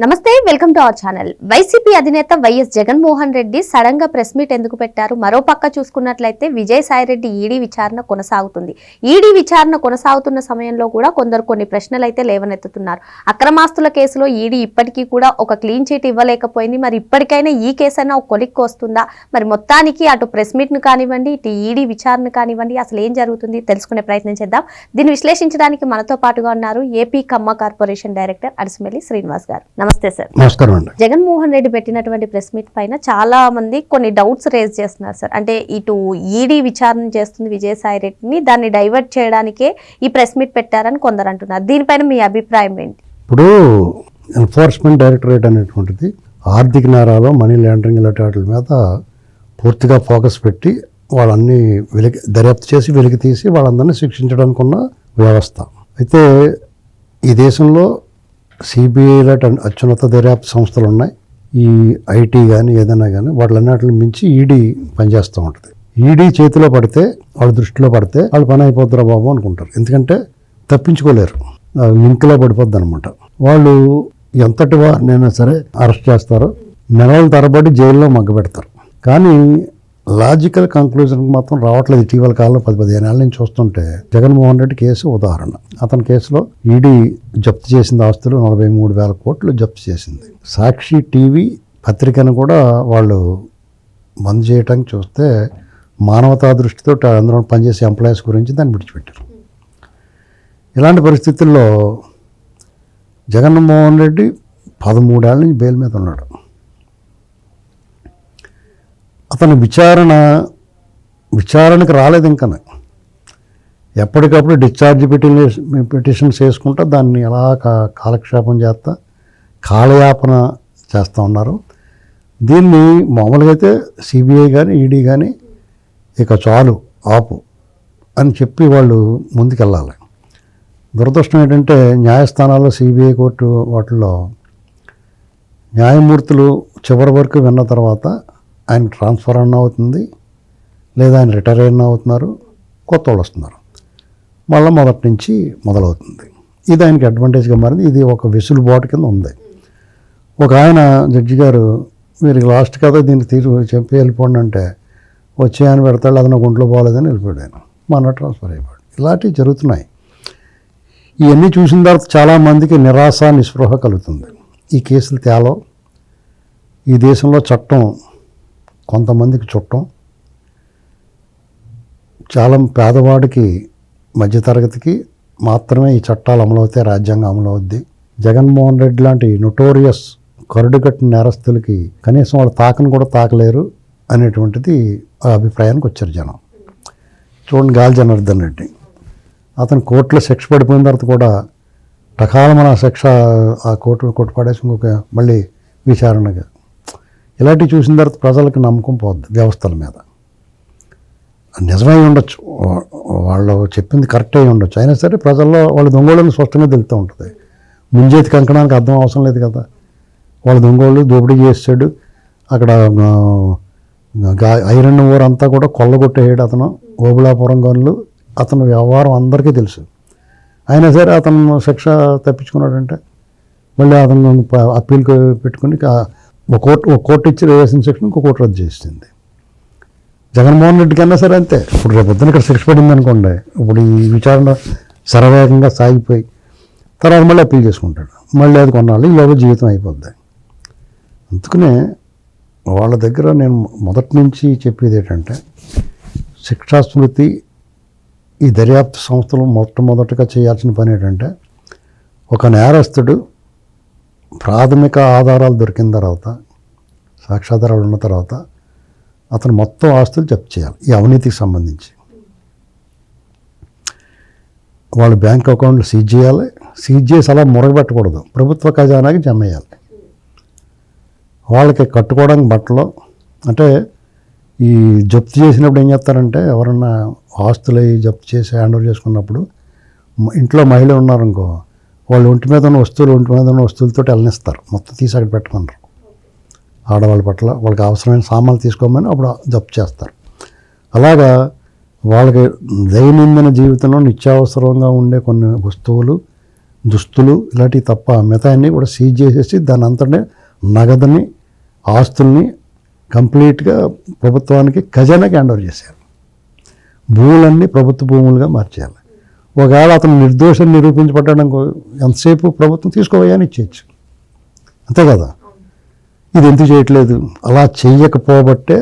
నమస్తే, welcome to our channel. YCP అధినేత YS Jaganmohan Reddy sudden గా ప్రెస్ మీట్ ఎందుకు పెట్టారు? మరో పక్క చూసుకున్నట్లయితే విజయసాయిరెడ్డి ఈడీ విచారణ కొనసాగుతుంది. ఈడీ విచారణ కొనసాగుతున్న సమయంలో కూడా కొందరు కొన్ని ప్రశ్నలు అయితే లేవనెత్తుతున్నారు. అక్రమాస్తుల కేసులో ఈడీ ఇప్పటికీ కూడా ఒక క్లీన్ చీట్ ఇవ్వలేకపోయింది. మరి ఇప్పటికైనా ఈ కేసు అయినా ఒక కొలిక్కి వస్తుందా? మరి మొత్తానికి అటు ప్రెస్ మీట్ ను కానివ్వండి, ఇటు ఈడీ విచారణ కానివ్వండి, అసలు ఏం జరుగుతుంది తెలుసుకునే ప్రయత్నం చేద్దాం. దీన్ని విశ్లేషించడానికి మనతో పాటుగా ఉన్నారు ఏపీ కమ్మ కార్పొరేషన్ డైరెక్టర్ అడిసిమెల్లి శ్రీనివాస్ గారు. నమస్తే సార్. నమస్కారం అండి. జగన్మోహన్ రెడ్డి పెట్టినటువంటి ప్రెస్ మీట్ పైన చాలా మంది కొన్ని డౌట్స్ రేజ్ చేస్తున్నారు సార్. అంటే ఇటు ఈడీ విచారణ చేస్తుంది విజయసాయి రెడ్డిని, దాన్ని డైవర్ట్ చేయడానికే ఈ ప్రెస్ మీట్ పెట్టారని కొందరు అంటున్నారు. దీనిపైన మీ అభిప్రాయం ఏంటి? ఇప్పుడు ఎన్ఫోర్స్మెంట్ డైరెక్టరేట్ అనేటువంటిది ఆర్థిక నేరాలు, మనీ లాండరింగ్ ఇలాంటి వాటి మీద పూర్తిగా ఫోకస్ పెట్టి వాళ్ళన్ని దర్యాప్తు చేసి వెలికి తీసి వాళ్ళందరినీ శిక్షించడానికి ఉన్న వ్యవస్థ. అయితే ఈ దేశంలో సిబిఐ లాంటి అత్యున్నత దర్యాప్తు సంస్థలు ఉన్నాయి. ఈ ఐటీ కానీ ఏదైనా కానీ వాటిలన్నిటిని మించి ఈడీ పనిచేస్తూ ఉంటుంది. ఈడీ చేతిలో పడితే, వాళ్ళ దృష్టిలో పడితే వాళ్ళు పని అయిపోద్దురా బాబు అనుకుంటారు. ఎందుకంటే తప్పించుకోలేరు, లింక్లో పడిపోద్ది అనమాట. వాళ్ళు ఎంతటి వారినైనా సరే అరెస్ట్ చేస్తారు, నెలల తరబడి జైల్లో మగ్గబెడతారు. కానీ లాజికల్ కంక్లూజన్కి మాత్రం రావట్లేదు. ఇటీవల కాలంలో 10-15 ఏళ్ళ నుంచి చూస్తుంటే జగన్మోహన్ రెడ్డి కేసు ఉదాహరణ. అతని కేసులో ఈడీ జప్తు చేసిన ఆస్తులు 43,000 కోట్లు జప్తు చేసింది. సాక్షి టీవీ పత్రికను కూడా వాళ్ళు బంద్ చేయడానికి చూస్తే మానవతా దృష్టితో అందులో పనిచేసే ఎంప్లాయీస్ గురించి దాన్ని విడిచిపెట్టారు. ఇలాంటి పరిస్థితుల్లో జగన్మోహన్ రెడ్డి 13 ఏళ్ళ నుంచి బెయిల్ మీద ఉన్నాడు. అతను విచారణకు రాలేదు. ఇంకా ఎప్పటికప్పుడు డిశ్చార్జ్ పిటిషన్స్ వేసుకుంటా దాన్ని ఎలా కాలక్షేపం చేస్తా కాలయాపన చేస్తూ ఉన్నారు. దీన్ని మామూలుగా అయితే సిబిఐ కానీ ఈడీ కానీ ఇక చాలు ఆపు అని చెప్పి వాళ్ళు ముందుకెళ్ళాలి. దురదృష్టం ఏంటంటే న్యాయస్థానాల్లో సిబిఐ కోర్టు వాటిల్లో న్యాయమూర్తులు చివరి వరకు విన్న తర్వాత ఆయన ట్రాన్స్ఫర్ అన్న అవుతుంది, లేదా ఆయన రిటైర్ అయిన అవుతున్నారు, కొత్త వాళ్ళు వస్తున్నారు, మళ్ళీ మొదటి నుంచి మొదలవుతుంది. ఇది ఆయనకి అడ్వాంటేజ్గా మారింది. ఇది ఒక వెసులుబాటు కింద ఉంది. ఒక ఆయన జడ్జి గారు వీరికి లాస్ట్ కదా దీనికి చెప్పి వెళ్ళిపోండి అంటే వచ్చే ఆయన పెడతాడు, అది నాకు ఒంట్లో బాగోలేదని వెళ్ళిపోయాడు. ఆయన మన ట్రాన్స్ఫర్ అయిపోయాడు. ఇలాంటివి జరుగుతున్నాయి. ఇవన్నీ చూసిన తర్వాత చాలామందికి నిరాశ నిస్పృహ కలుగుతుంది. ఈ కేసులు తేలో ఈ దేశంలో చట్టం కొంతమందికి చుట్టం, చాలా పేదవాడికి మధ్యతరగతికి మాత్రమే ఈ చట్టాలు అమలవుతాయి, రాజ్యాంగం అమలవుద్ది. జగన్మోహన్ రెడ్డి లాంటి నొటోరియస్ కరుడుగట్టిన నేరస్తులకి కనీసం వాళ్ళు తాకను కూడా తాకలేరు అనేటువంటిది ఆ అభిప్రాయానికి వచ్చారు జనం. చూడండి, గాలి జనార్దన్ రెడ్డి అతను కోర్టులో శిక్ష పడిపోయిన తర్వాత కూడా టకాలమన శిక్ష ఆ కోర్టు కొట్టుపడేసి ఇంకొక మళ్ళీ విచారణగా ఇలాంటివి చూసిన తర్వాత ప్రజలకు నమ్మకం పోద్ది వ్యవస్థల మీద. నిజమై ఉండొచ్చు, వాళ్ళు చెప్పింది కరెక్ట్ అయి ఉండొచ్చు, అయినా సరే ప్రజల్లో వాళ్ళు దొంగోళ్ళని స్పష్టంగా తెలుస్తూ ఉంటుంది. ముంజేతి కంకణానికి అర్థం అవసరం లేదు కదా. వాళ్ళు దొంగోళ్ళు దోపిడీ చేసాడు, అక్కడ ఐరన్ ఓర్ అంతా కూడా కొల్లగొట్టేయాడు అతను, ఓబులాపురం గనులు, అతను వ్యవహారం అందరికీ తెలుసు. అయినా సరే అతను శిక్ష తప్పించుకున్నాడంటే మళ్ళీ అతను అప్పీల్ పెట్టుకుని ఒక కోర్టు ఇచ్చి వేసిన శిక్షను ఇంకో కోర్టు రద్దు చేసింది. జగన్మోహన్ రెడ్డి కన్నా సరే అంతే. ఇప్పుడు రేపు పొద్దున ఇక్కడ శిక్ష పడింది అనుకోండి, ఇప్పుడు ఈ విచారణ శరవేగంగా సాగిపోయి తర్వాత మళ్ళీ అప్పీల్ చేసుకుంటాడు, మళ్ళీ అది కొన్నాళ్ళు ఈలోగా జీవితం అయిపోద్ది. అందుకనే వాళ్ళ దగ్గర నేను మొదటి నుంచి చెప్పేది ఏంటంటే శిక్షాస్మృతి ఈ దర్యాప్తు సంస్థలు మొట్టమొదటిగా చేయాల్సిన పని ఏంటంటే ఒక నేరస్తుడు ప్రాథమిక ఆధారాలు దొరికిన తర్వాత, సాక్ష్యాధారాలు ఉన్న తర్వాత అతను మొత్తం ఆస్తులు జప్తు చేయాలి. ఈ అవినీతికి సంబంధించి వాళ్ళ బ్యాంక్ అకౌంట్లు సీజ్ చేయాలి. సీజ్ చేసి అలా మురగబెట్టకూడదు, ప్రభుత్వ ఖజానాకి జమ చేయాలి. వాళ్ళకి కట్టుకోవడానికి బట్టలు, అంటే ఈ జప్తు చేసినప్పుడు ఏం చేస్తారంటే ఎవరన్నా ఆస్తులు జప్తు చేసి హ్యాండ్ ఓవర్ చేసుకున్నప్పుడు ఇంట్లో మహిళ ఉన్నారనుకో, వాళ్ళు ఒంటి మీద ఉన్న వస్తువులతో వెళ్ళనిస్తారు, మొత్తం తీసి అక్కడ పెట్టుకున్నారు. ఆడవాళ్ళ పట్ల వాళ్ళకి అవసరమైన సామాన్లు తీసుకోమని అప్పుడు జప్తు చేస్తారు. అలాగా వాళ్ళకి దైనందిన జీవితంలో నిత్యావసరంగా ఉండే కొన్ని వస్తువులు దుస్తులు ఇలాంటివి తప్ప మిగతా అన్నీ కూడా సీజ్ చేసేసి దాని అంతనే నగదుని ఆస్తుల్ని కంప్లీట్గా ప్రభుత్వానికి ఖజానాకి హ్యాండ్ ఓవర్ చేశారు. భూములన్నీ ప్రభుత్వ భూములుగా మార్చేయాలి. ఒకవేళ అతను నిర్దోషం నిరూపించబడ్డానికి ఎంతసేపు ప్రభుత్వం తీసుకోవయ్యాని ఇచ్చేయచ్చు, అంతే కదా. ఇది ఎందుకు చేయట్లేదు? అలా చెయ్యకపోబట్టే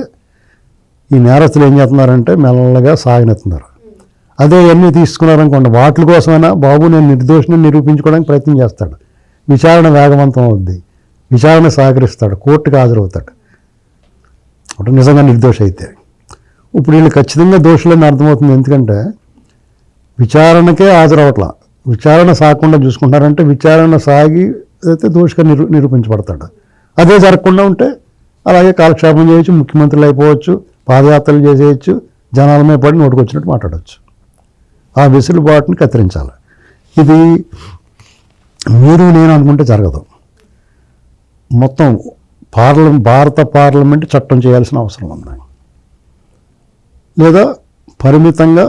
ఈ నేరస్తులు ఏం చేస్తున్నారంటే మెల్లగా సాగనెత్తున్నారు. అదే అన్నీ తీసుకున్నారనుకోండి, వాటి కోసమైనా బాబు నేను నిర్దోషిని నిరూపించుకోవడానికి ప్రయత్నం చేస్తాడు, విచారణ వేగవంతం అవుద్ది, విచారణ సహకరిస్తాడు, కోర్టుకు హాజరవుతాడు అప్పుడు నిజంగా నిర్దోషి అయితే. ఇప్పుడు వీళ్ళు ఖచ్చితంగా దోషులని అర్థమవుతుంది. ఎందుకంటే విచారణకే హాజరవట్లా, విచారణ సాగకుండా చూసుకుంటారంటే విచారణ సాగి అయితే దోషిగా నిరూపించబడతాడు. అదే జరగకుండా ఉంటే అలాగే కాలక్షేపం చేయొచ్చు, ముఖ్యమంత్రులు అయిపోవచ్చు, పాదయాత్రలు చేసేయచ్చు, జనాల మీద పడి నోటుకొచ్చినట్టు మాట్లాడవచ్చు. ఆ వెసులుబాటుని కత్తిరించాలి. ఇది మీరు నేను అనుకుంటే జరగదు. మొత్తం భారత పార్లమెంట్ చట్టం చేయాల్సిన అవసరం ఉంది, లేదా పరిమితంగా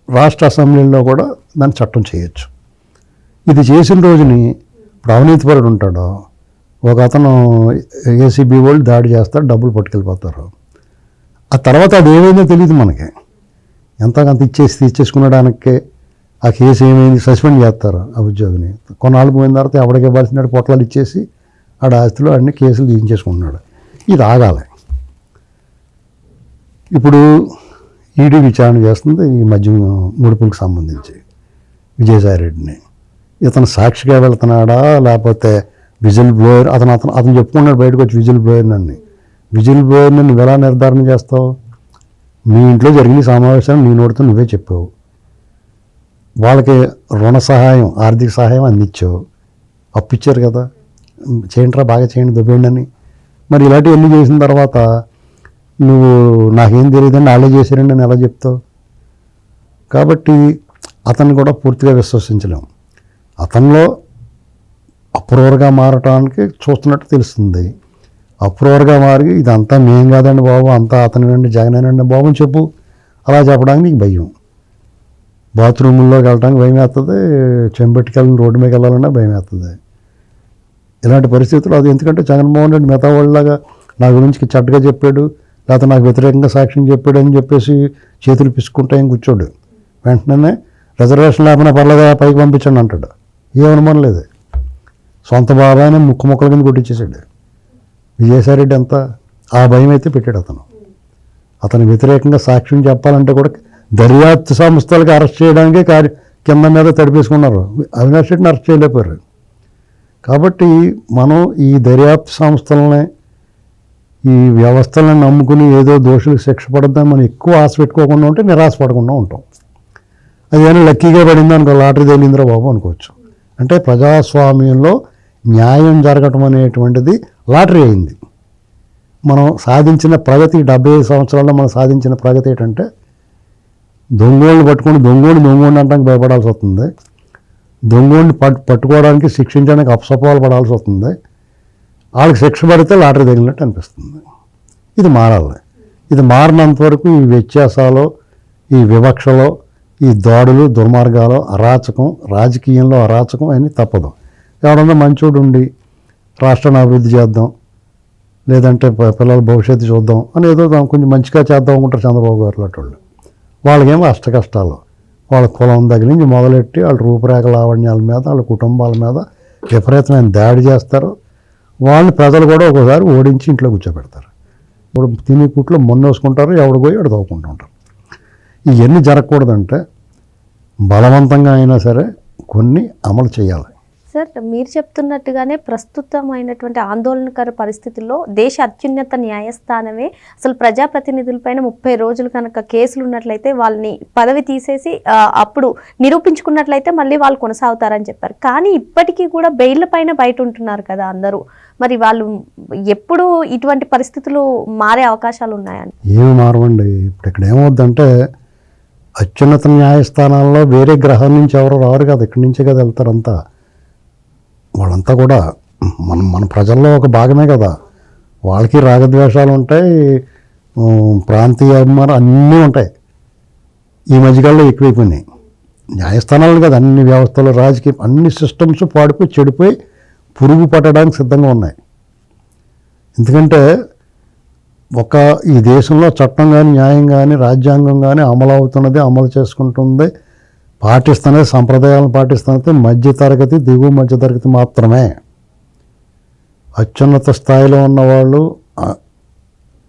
రాష్ట్ర అసెంబ్లీలో కూడా దాన్ని చట్టం చేయొచ్చు. ఇది చేసిన రోజుని ఇప్పుడు అవినీతిపరుడు ఉంటాడో ఒక అతను ఏసీబీ వాళ్ళు దాడి చేస్తారు, డబ్బులు పట్టుకెళ్ళిపోతారు. ఆ తర్వాత అది ఏమైందో తెలియదు మనకి, ఎంతకంత తీసేసుకునడానికే ఆ కేసు ఏమైంది సస్పెండ్ చేస్తారు ఆ ఉద్యోగిని. కొన్నాళ్ళు పోయిన తర్వాత ఎవరికి ఇవ్వాల్సిన పొట్లాలు ఇచ్చేసి ఆడ ఆస్తిలో అన్ని కేసులు తీయించేసుకుంటున్నాడు. ఇది ఆగాలి. ఇప్పుడు ఈడీ విచారణ చేస్తుంది ఈ మద్యం ముడుపులకు సంబంధించి విజయసాయిరెడ్డిని. ఇతను సాక్షిగా వెళ్తున్నాడా లేకపోతే విజిల్ బ్లోయర్? అతను చెప్పుకున్నాడు బయటకు వచ్చి విజిల్ బ్లోయర్ నన్ను. విజిల్ బ్లోయర్ నువ్వు ఎలా నిర్ధారణ చేస్తావు? మీ ఇంట్లో జరిగిన సమావేశాన్ని నీ నోటితో నువ్వే చెప్పావు, వాళ్ళకి రుణ సహాయం ఆర్థిక సహాయం అందించావు, అప్పిచ్చారు కదా, చేయండిరా బాగా చేయండి దుబ్బేయండి అని. మరి ఇలాంటివన్నీ చేసిన తర్వాత నువ్వు నాకేం తెలియదండి వాళ్ళే చేశారండి అని ఎలా చెప్తావు? కాబట్టి అతన్ని కూడా పూర్తిగా విశ్వసించలేము. అతనిలో అప్రూవర్గా మారటానికి చూస్తున్నట్టు తెలుస్తుంది. అప్రూవర్గా మారి ఇదంతా మేం కాదండి బాబు, అంతా అతనేనండి జగనేనండి బాబు అని చెప్పు. అలా చెప్పడానికి నీకు భయం. బాత్రూముల్లోకి వెళ్ళడానికి భయం వేస్తుంది, చెంబెట్టుకెళ్ళిన రోడ్డు మీదకి వెళ్ళాలన్నా భయం వేస్తుంది. ఇలాంటి పరిస్థితులు అది ఎందుకంటే జగన్మోహన్ రెడ్డి మిగతా వాళ్ళలాగా నా గురించి చెడ్డగా చెప్పాడు లేకపోతే నాకు వ్యతిరేకంగా సాక్ష్యం చెప్పాడు అని చెప్పేసి చేతులు పిసుకుంటా ఏం కూర్చోడు. వెంటనే రిజర్వేషన్ లేకపోయినా పర్లేదా పైకి పంపించండి అంటాడు. ఏ అనుమానం లేదు. సొంత బాబాయిని ముక్కల కింద కొట్టించేసాడు విజయసాయిరెడ్డి. అంతా ఆ భయం అయితే పెట్టాడు అతను వ్యతిరేకంగా సాక్ష్యం చెప్పాలంటే కూడా దర్యాప్తు సంస్థలకు అరెస్ట్ చేయడానికి కింద మీద తడిపేసుకున్నారు. అవినాష్ రెడ్డిని అరెస్ట్ చేయలేకపోయారు. కాబట్టి మనం ఈ దర్యాప్తు సంస్థలని ఈ వ్యవస్థలను నమ్ముకుని ఏదో దోషులకు శిక్ష పడద్దని మనం ఎక్కువ ఆశ పెట్టుకోకుండా ఉంటే నిరాశ పడకుండా ఉంటాం. అదేమైనా లక్కీగా పడింది అనుకో, లాటరీ తేలిందిరా బాబు అనుకోవచ్చు. అంటే ప్రజాస్వామ్యంలో న్యాయం జరగటం అనేటువంటిది లాటరీ అయింది. మనం సాధించిన ప్రగతి 75 సంవత్సరాల్లో మనం సాధించిన ప్రగతి ఏంటంటే దొంగోళ్ళని పట్టుకొని దొంగోడిని అంటానికి భయపడాల్సి వస్తుంది, దొంగోడిని పట్టుకోవడానికి శిక్షించడానికి అపసపాలు పడాల్సి వస్తుంది. వాళ్ళకి శిక్ష పడితే లాటరీ తగిలినట్టు అనిపిస్తుంది. ఇది మారాలి. ఇది మారినంత వరకు ఈ వ్యత్యాసాలు, ఈ వివక్షలో, ఈ దాడులు, దుర్మార్గాలు, అరాచకం, రాజకీయంలో అరాచకం అన్నీ తప్పదు. ఎవడన్నా మంచోడు ఉండి రాష్ట్రాన్ని అభివృద్ధి చేద్దాం లేదంటే పిల్లల భవిష్యత్తు చూద్దాం అని ఏదో కొంచెం మంచిగా చేద్దాం అనుకుంటారు చంద్రబాబు గారు లాంటి వాళ్ళు. వాళ్ళకేమో అష్ట కష్టాలు, వాళ్ళ కులం దగ్గర నుంచి మొదలెట్టి వాళ్ళ రూపురేఖ లావణ్యాల మీద, వాళ్ళ కుటుంబాల మీద విపరీతమైన దాడి చేస్తారు. వాళ్ళని ప్రజలు కూడా ఒకసారి ఓడించి ఇంట్లో కూర్చోబెడతారు. ఇప్పుడు తిని కుట్లు మొన్నేసుకుంటారు, ఎవడు పోయి ఎవడు తవ్వుకుంటూ ఉంటారు. ఇవన్నీ జరగకూడదంటే బలవంతంగా అయినా సరే కొన్ని అమలు చేయాలి. సార్, మీరు చెప్తున్నట్టుగానే ప్రస్తుతమైనటువంటి ఆందోళనకర పరిస్థితుల్లో దేశ అత్యున్నత న్యాయస్థానమే అసలు ప్రజాప్రతినిధులపైన 30 రోజులు కనుక కేసులు ఉన్నట్లయితే వాళ్ళని పదవి తీసేసి అప్పుడు నిరూపించుకున్నట్లయితే మళ్ళీ వాళ్ళు కొనసాగుతారని చెప్పారు. కానీ ఇప్పటికీ కూడా బెయిల్ పైన బయట ఉంటున్నారు కదా అందరూ. మరి వాళ్ళు ఎప్పుడు ఇటువంటి పరిస్థితులు మారే అవకాశాలు ఉన్నాయని? ఏమి మారవండి. ఇప్పుడు ఇక్కడ ఏమవుద్దంటే అత్యున్నత న్యాయస్థానాల్లో వేరే గ్రహం నుంచి ఎవరు రారు కదా, ఇక్కడి నుంచే కదా వెళ్తారంతా. వాళ్ళంతా కూడా మన ప్రజల్లో ఒక భాగమే కదా. వాళ్ళకి రాగద్వేషాలు ఉంటాయి, ప్రాంతీయ అభిమానం అన్నీ ఉంటాయి. ఈ మధ్యకాలంలో ఎక్కువైపోయినాయి. న్యాయస్థానాలు కాదు, అన్ని వ్యవస్థలు, రాజకీయం, అన్ని సిస్టమ్స్ పాడిపోయి చెడిపోయి పురుగు పట్టడానికి సిద్ధంగా ఉన్నాయి. ఎందుకంటే ఈ దేశంలో చట్టం కానీ, న్యాయం కానీ, రాజ్యాంగం కానీ అమలు అవుతున్నది, అమలు చేసుకుంటుంది, పాటిస్తున్నది, సంప్రదాయాలను పాటిస్తున్నది మధ్యతరగతి, దిగువ మధ్యతరగతి మాత్రమే. అత్యున్నత స్థాయిలో ఉన్నవాళ్ళు,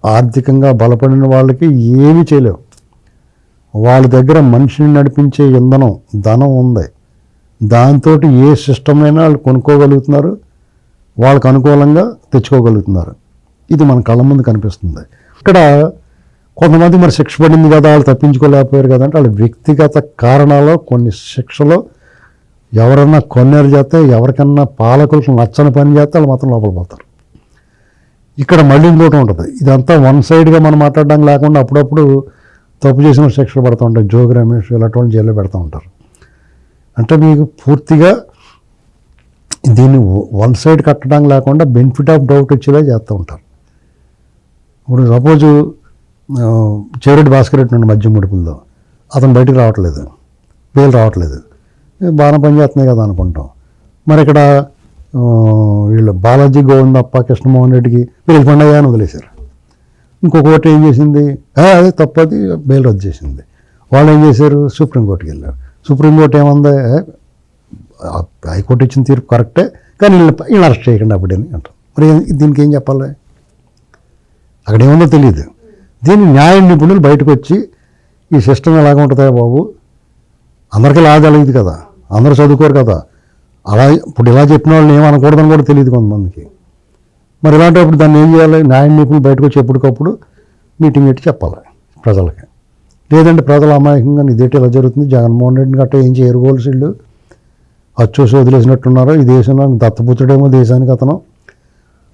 ఆర్థికంగా బలపడిన వాళ్ళకి ఏమీ చేయలేవు. వాళ్ళ దగ్గర మనిషిని నడిపించే ఇంధనం, ధనం ఉంది. దాంతో ఏ సిస్టమ్ అయినా వాళ్ళు కొనుక్కోగలుగుతున్నారు, వాళ్ళకు అనుకూలంగా తెచ్చుకోగలుగుతున్నారు. ఇది మన కళ్ళ ముందు కనిపిస్తుంది. ఇక్కడ కొంతమంది మరి శిక్ష పడింది కదా, వాళ్ళు తప్పించుకోలేకపోయారు కదా అంటే వాళ్ళ వ్యక్తిగత కారణాలు, కొన్ని శిక్షలు ఎవరన్నా కొన్నేరు చేస్తే, ఎవరికన్నా పాలకులకు నచ్చని పని చేస్తే వాళ్ళు మాత్రం లోపల పోతారు. ఇక్కడ మళ్ళీ ఇంకోటి ఉంటుంది. ఇదంతా వన్ సైడ్గా మనం మాట్లాడడం లేకుండా అప్పుడప్పుడు తప్పు చేసిన శిక్షలు పడుతూ ఉంటాయి. జోగి రమేష్ ఇలాంటి వాళ్ళు జైల్లో పెడుతూ ఉంటారు. అంటే మీకు పూర్తిగా దీన్ని వన్ సైడ్ కట్టడం లేకుండా బెనిఫిట్ ఆఫ్ డౌట్ వచ్చేలా చేస్తూ ఉంటారు. ఇప్పుడు సపోజు చెవిరెడ్డి భాస్కర్ రెడ్డి నుండి మద్యం ముడుపుల్లో అతను బయటికి రావట్లేదు, బెయిల్ రావట్లేదు, బాగా పని చేస్తున్నాయి కదా అనుకుంటాం. మరి ఇక్కడ వీళ్ళు బాలాజీ గోవిందప్ప, కృష్ణమోహన్ రెడ్డికి బెయిల్ పండగ అని వదిలేశారు. ఇంకొకటి ఏం చేసింది, అదే తప్పది, బెయిల్ రద్దు చేసింది. వాళ్ళు ఏం చేశారు, సుప్రీంకోర్టుకి వెళ్ళారు. సుప్రీంకోర్టు ఏమంది, హైకోర్టు ఇచ్చిన తీర్పు కరెక్టే, కానీ వీళ్ళని అరెస్ట్ చేయకండి అప్పుడని అంటారు. మరి దీనికి ఏం చెప్పాలి? అక్కడ ఏముందో తెలియదు. దీన్ని న్యాయ నిపుణులు బయటకు వచ్చి ఈ సిస్టమ్ ఎలాగ ఉంటుందా బాబు, అందరికీ లా తెలియదు కదా, అందరూ చదువుకోరు కదా, అలా ఇప్పుడు ఇలా చెప్పిన వాళ్ళని ఏమనకూడదని కూడా తెలియదు కొంతమందికి. మరి ఇలాంటప్పుడు దాన్ని ఏం చేయాలి? న్యాయ నిపుణులు బయటకు వచ్చి ఎప్పటికప్పుడు మీటింగ్ పెట్టి చెప్పాలి ప్రజలకి. లేదంటే ప్రజలు అమాయకంగా ఇదేంటి ఇలా జరుగుతుంది, జగన్మోహన్ రెడ్డిని గట్ట ఏం చేయరు గోల్సిళ్ళు అచ్చోసి వదిలేసినట్టున్నారు, ఈ దేశంలో దత్తపుత్రుడేమో దేశానికి, అతను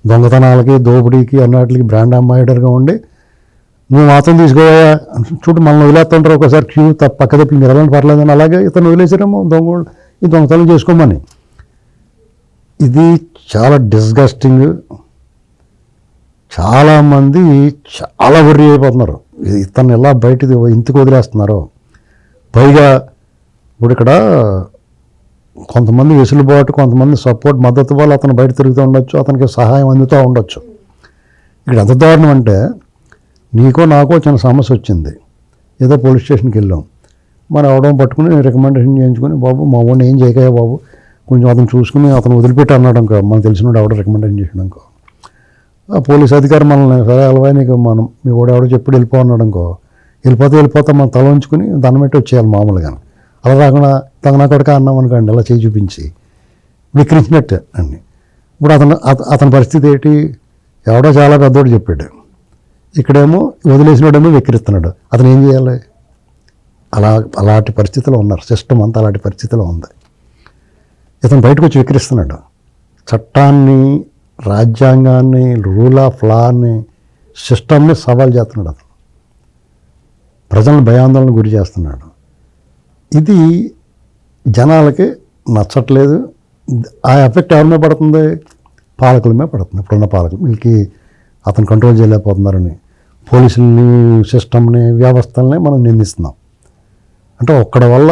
దొంగతనాలకి, దోపిడీకి, అన్నిటికి బ్రాండ్ అంబాసిడర్గా ఉండి నువ్వు మాత్రం తీసుకోవా చూడు, మనల్ని వదిలేస్తుంటారు ఒకసారి క్యూ పక్క తప్పి మీరు ఎలాంటి పర్లేదని, అలాగే ఇతను వదిలేసారేమో ఈ దొంగతనం చేసుకోమని. ఇది చాలా డిస్గస్టింగ్. చాలామంది చాలా వర్రీ అయిపోతున్నారు. ఇతను ఎలా బయటది ఇంటికి వదిలేస్తున్నారు. పైగా ఇప్పుడు ఇక్కడ కొంతమంది వెసులుబాటు, కొంతమంది సపోర్ట్, మద్దతు వాళ్ళు అతను బయట తిరుగుతూ ఉండొచ్చు, అతనికి సహాయం అందుతూ ఉండొచ్చు. ఇక్కడ ఎంత దారుణం అంటే, నీకో నాకో చిన్న సమస్య వచ్చింది, ఏదో పోలీస్ స్టేషన్కి వెళ్ళాం, మనం అవడం పట్టుకుని రికమెండేషన్ చేయించుకొని, బాబు మా వాడిని ఏం చేయకయా బాబు, కొంచెం అతను చూసుకుని అతను వదిలిపెట్టి అన్నాడు అనుకో, మనకు తెలిసిన ఎవడో రికమెండేషన్ చేసాడు అనుకో, ఆ పోలీస్ అధికారి మనల్ని సరే అలవా నీకు మనం మీ వాడు ఎవడో చెప్పి వెళ్ళిపో అన్నాడు అనుకో, వెళ్ళిపోతే మనం తల ఉంచుకుని దండం పెట్టి వచ్చేయాలి మామూలుగా. అలా రాకుండా తగనా కొడక అన్నాం అనుకోండి, అలా చేయి చూపించి విక్రించినట్టు అండి. ఇప్పుడు అతని పరిస్థితి ఏంటి, ఎవడో చాలా పెద్దోడు చెప్పాడు, ఇక్కడేమో వదిలేసినోడేమో విక్రిస్తున్నాడు, అతను ఏం చేయాలి? అలాంటి పరిస్థితిలో ఉన్నారు, సిస్టమ్ అంతా అలాంటి పరిస్థితిలో ఉంది. ఇతను బయటకు వచ్చి విక్రిస్తున్నాడు, చట్టాన్ని, రాజ్యాంగాన్ని, రూల్ ఆఫ్ లాని, సిస్టమ్ని సవాల్ చేస్తున్నాడు, అతను ప్రజలను భయాందోళన గురి చేస్తున్నాడు. ఇది జనాలకి నచ్చట్లేదు. ఆ ఎఫెక్ట్ ఎవరి మీద పడుతుంది? పాలకుల మీద పడుతుంది. ఇప్పుడున్న పాలకులు వీళ్ళకి అతను కంట్రోల్ చేయలేకపోతున్నారని పోలీసుల్ని, సిస్టమ్ని, వ్యవస్థల్ని మనం నిందిస్తున్నాం. అంటే ఒక్కడి వల్ల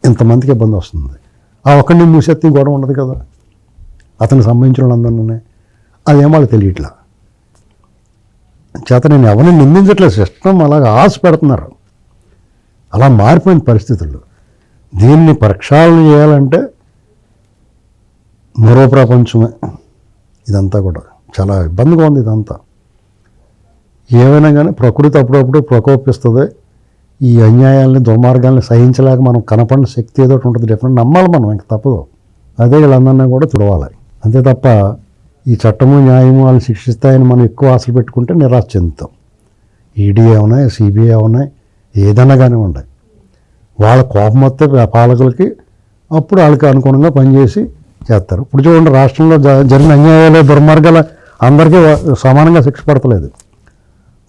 ఇంతమందికి ఇబ్బంది వస్తుంది. ఆ ఒక్కడిని మూసేస్తే గొడవ ఉండదు కదా, అతనికి సంబంధించిన వాళ్ళందరినీ. అదేమో వాళ్ళకి తెలియట్లా. చేత నేను ఎవరిని నిందించట్లేదు, సిస్టమ్ అలాగ ఆశ పెడుతున్నారు. అలా మారిపోయిన పరిస్థితులు. దీన్ని ప్రక్షాళన చేయాలంటే మరో ప్రపంచమే. ఇదంతా కూడా చాలా ఇబ్బందిగా ఉంది. ఇదంతా ఏమైనా కానీ ప్రకృతి అప్పుడప్పుడు ప్రకోపిస్తుంది. ఈ అన్యాయాలని, దుర్మార్గాల్ని సహించలేక మనం కనపడిన శక్తి ఏదో ఉంటుంది, డెఫినెట్ నమ్మాలి మనం, ఇంక తప్పదు. అదే వీళ్ళందరినీ కూడా చూడవాలి. అంతే తప్ప ఈ చట్టము, న్యాయము వాళ్ళు శిక్షిస్తాయని మనం ఎక్కువ ఆశలు పెట్టుకుంటే నిరాశ చెందుతాం. ఈడీ ఏమన్నాయి, సిబిఐ ఏమన్నాయి, ఏదైనా కానివ్వండి, వాళ్ళ కోపం వస్తే పాలకులకి అప్పుడు వాళ్ళకి అనుగుణంగా పనిచేసి చేస్తారు. ఇప్పుడు చూడండి, రాష్ట్రంలో జరిగిన అన్యాయాలు, దుర్మార్గాలు అందరికీ సమానంగా శిక్ష పడతలేదు.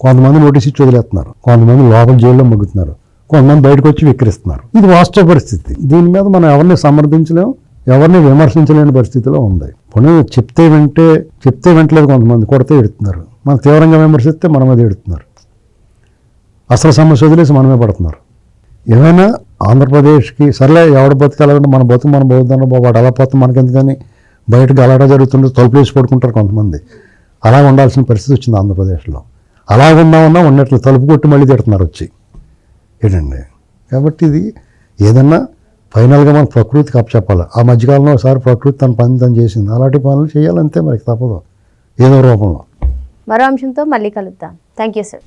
కొంతమంది నోటీస్ ఇచ్చి వదిలేస్తున్నారు, కొంతమంది లోపల జైల్లో మగ్గుతున్నారు, కొంతమంది బయటకు వచ్చి విక్రిస్తున్నారు. ఇది వాస్తవ పరిస్థితి. దీని మీద మనం ఎవరిని సమర్థించలేము, ఎవరిని విమర్శించలేని పరిస్థితిలో ఉంది. పోనీ చెప్తే వింటలేదు, కొంతమంది కొడితే ఎడుతున్నారు, మనం తీవ్రంగా విమర్శిస్తే మన మీద ఎడుతున్నారు, అసలు సమస్య వదిలేసి మనమే పడుతున్నారు. ఏమైనా ఆంధ్రప్రదేశ్కి సర్లే ఎవడ బతకాలంటే మన బతుకు మనం బతుకుతాను వాడు అలా పోతే మనకెందుకని బయటకు అలాగా జరుగుతుంటే తలుపులు వేసి పడుకుంటారు కొంతమంది. అలా ఉండాల్సిన పరిస్థితి వచ్చింది ఆంధ్రప్రదేశ్లో. అలా ఉన్నామన్నా ఉన్నట్లు తలుపు కొట్టి మళ్ళీ తిడుతున్నారు వచ్చి ఏంటండి. కాబట్టి ఇది ఏదన్నా ఫైనల్గా మనం ప్రకృతికి అప్పచెప్పాలి. ఆ మధ్యకాలంలో ఒకసారి ప్రకృతి తన పని తను చేసింది, అలాంటి పనులు చేయాలంతే, మనకి తప్పదు ఏదో రూపంలో. మరో అంశంతో మళ్ళీ కలుద్దాం. Thank you sir.